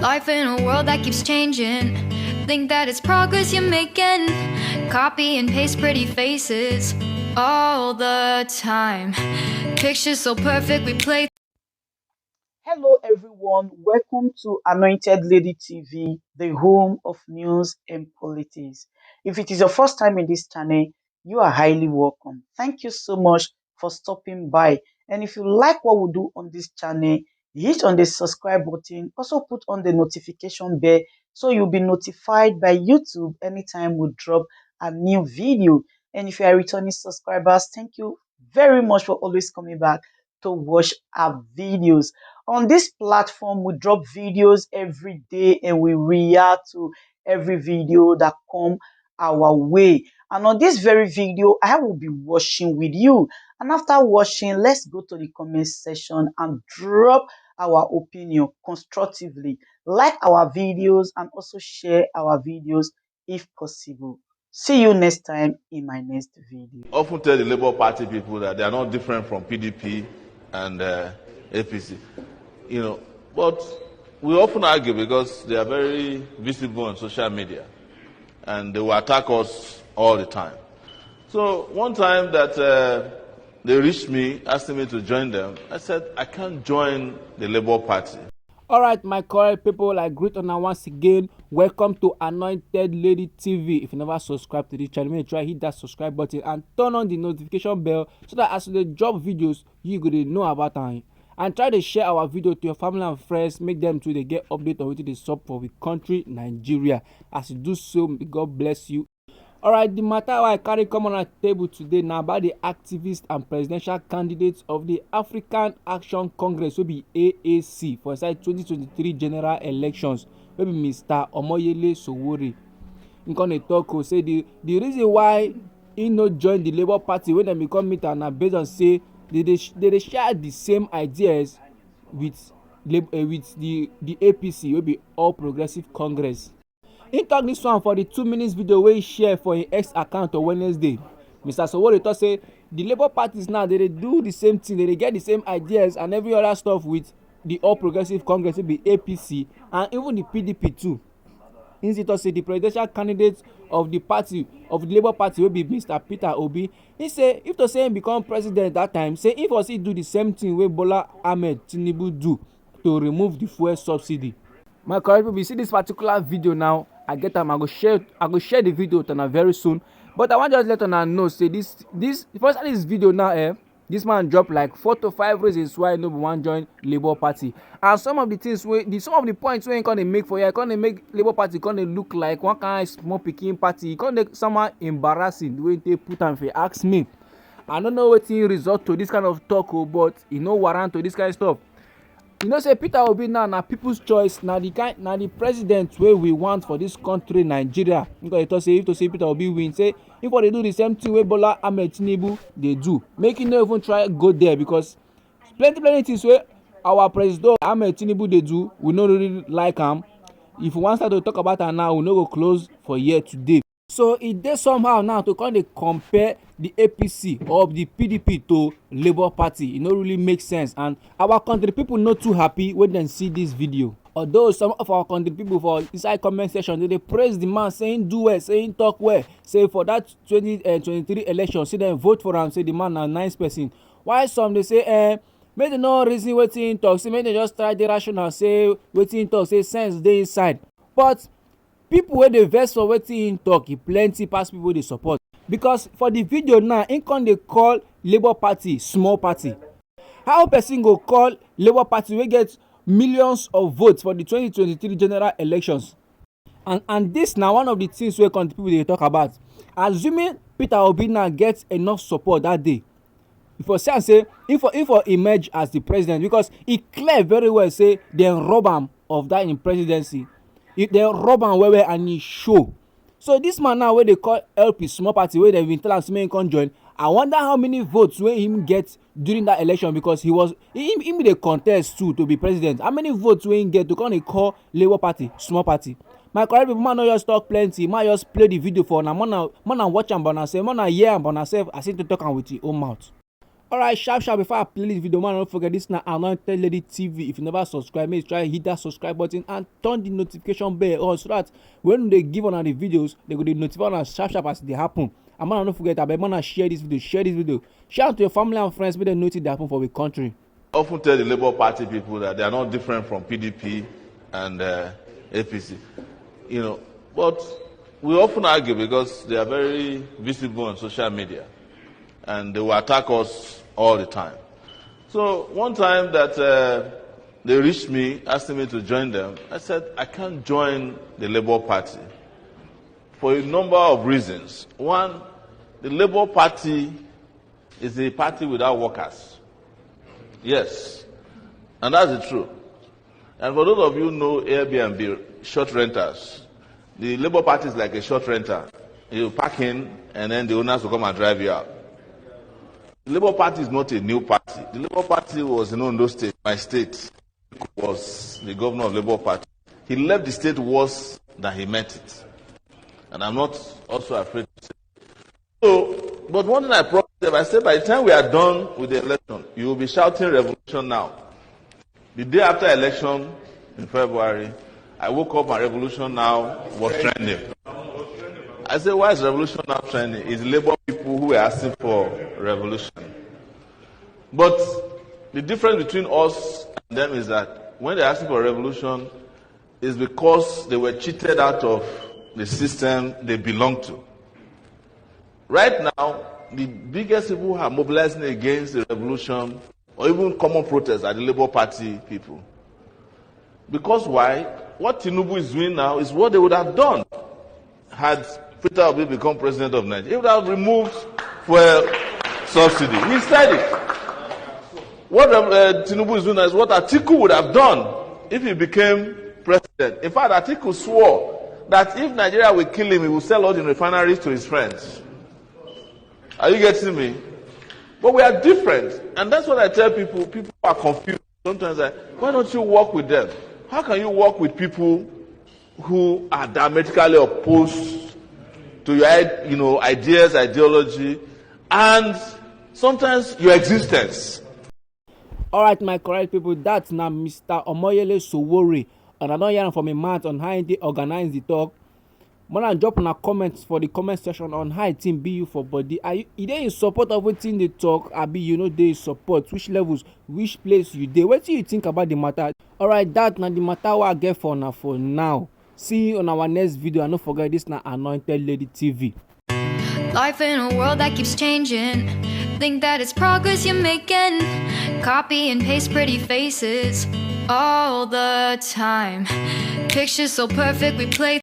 Life in a world that keeps changing. Think that it's progress you're making. Copy and paste pretty faces all the time. Pictures so perfect we play. Hello everyone, welcome to Anointed Lady TV, the home of news and politics. If it is your first time in this channel, you are highly welcome. Thank you so much for stopping by. And if you like what we do on this channel, hit on the subscribe button, also put on the notification bell so you'll be notified by YouTube anytime we drop a new video. And if you are returning subscribers, thank you very much for always coming back to watch our videos. On this platform, we drop videos every day and we react to every video that come our way. And on this very video, I will be watching with you. And after watching, let's go to the comment section and drop our opinion constructively. Like our videos and also share our videos if possible. See you next time in my next video. Often tell the Labour Party people that they are not different from PDP and APC, but we often argue because they are very visible on social media and they will attack us all the time. So one time that they reached me asking me to join them, I said I can't join the Labour Party. All right, my correct people, I greet on once again. Welcome to Anointed Lady TV. If you never subscribe to this channel, make sure hit that subscribe button and turn on the notification bell so that as they drop videos, you go to know about time. And try to share our video to your family and friends, make them too they get update on what they sub for the country Nigeria. As you do so, may God bless you. All right, the matter I carry come on our table today now about the activists and presidential candidates of the African Action Congress, will be AAC, for inside 2023 general elections, will be Mr. Omoyele Sowore. In can talk say the reason why he not join the Labour Party when they become meet and based on say they share the same ideas with the APC, will be All Progressive Congress. He talk this one for the 2 minutes video wey he share for his X account on Wednesday. Mr. Sowore talk say the Labour parties now they do the same thing, they get the same ideas and every other stuff with the All Progressive Congress, will be APC and even the PDP too. He talk say the presidential candidate of the party of the Labour Party will be Mr. Peter Obi. He say if to say him become president that time, say if was he do the same thing wey Bola Ahmed Tinubu do to remove the fuel subsidy. My correct people, you see this particular video now. I get them. I go share the video with them very soon. But I want just let them know say this first this video now. This man dropped like 4 to 5 reasons why no one join Labour Party, and some of the things some of the points we gonna make for you, gonna make Labour Party gonna look like one kind of small picking party. Gonna somehow embarrassing the way they put am. If you ask me, I don't know what the result to this kind of talk, but warrant to this kind of stuff. Say Peter Obi now people's choice, now the president wey we want for this country Nigeria. Because if to say Peter Obi win, say if they do the same thing wey Bola Ahmed Tinubu they do, make no even try go there, because plenty things wey our president Ahmed Tinubu they do, we no really like am. If we want start to talk about am now, we no go close for here today. So it dey somehow now to kind of compare the APC or the PDP to Labour Party. It no really make sense, and our country people not too happy when they see this video. Although some of our country people for inside comment section they praise the man, saying do well, saying talk well, say for that 2023 election, say them vote for him, say the man a nice person. While some they say make them no reason wetin talk, say make they just try the rational, say wetin talk, say sense dey inside. But people wey dey vex for wetin him talk, e plenty pass people dey support. Because for the video now, him come dey call Labour Party small party. How person go call Labour Party wey get millions of votes for the 2023 general elections? And this na one of the things wey country people dey talk about. Assuming Peter Obi now get enough support that day, for say if for emerge as the president, because e clear very well say dem rob am of that in presidency. They rob am well and e show. So this man now wey they call LP small party, wey they been tell am say make him come join, I wonder how many votes wey him get during that election, because he be the contest too to be president. How many votes wey him get to come dey call Labour Party small party? My correct people, man no just talk plenty, man just play the video for una, man watch am by yourself, man hear am by yourself as if to talk am with your own mouth. Alright, sharp before I play this video, man, don't forget this now Anointed Lady TV. If you never subscribe, make sure you hit that subscribe button and turn the notification bell on so that when they give on the videos, they go to notify on sharp as they happen. And man, don't forget, I bet man, share this video, share it to your family and friends, make them notice they happen for the country. I often tell the Labour Party people that they are not different from PDP and APC, but we often argue because they are very visible on social media and they will attack us all the time. So one time that they reached me, asking me to join them, I said, I can't join the Labour Party for a number of reasons. One, the Labour Party is a party without workers. Yes, and that's the truth. And for those of you who know Airbnb, short renters, the Labour Party is like a short renter. You park in and then the owners will come and drive you out. The Labour Party is not a new party. The Labour Party was in Ondo State. My state was the governor of the Labour Party. He left the state worse than he met it. And I'm not also afraid to say. So, but one thing I promised them, I said, by the time we are done with the election, you will be shouting revolution now. The day after election in February, I woke up and revolution now was trending. I said, why is revolution now trending? It's Labour people who are asking for revolution. But the difference between us and them is that when they're asking for revolution, it's because they were cheated out of the system they belong to. Right now, the biggest people who are mobilizing against the revolution or even common protests are the Labour Party people. Because why? What Tinubu is doing now is what they would have done had Peter Obi become president of Nigeria. He would have removed fuel subsidy. He said it. What Tinubu is doing is what Atiku would have done if he became president. In fact, Atiku swore that if Nigeria will kill him, he will sell all the refineries to his friends. Are you getting me? But we are different. And that's what I tell people. People are confused. Sometimes why don't you work with them? How can you work with people who are diametrically opposed to your ideas, ideology, and sometimes your existence? Alright, my correct people, that's now Mr. Omoyele Sowore. And I don't hear from a man on how they organize the talk. Man, I drop in a comments for the comment section on how team be you for body. Are you in support of what they talk? I be they support which levels, which place you dey. What do you think about the matter? Alright, that now the matter what I get for now. See you on our next video, and don't forget this now Anointed Lady TV. Life in a world that keeps changing. Think that it's progress you're making. Copy and paste pretty faces all the time. Pictures so perfect we play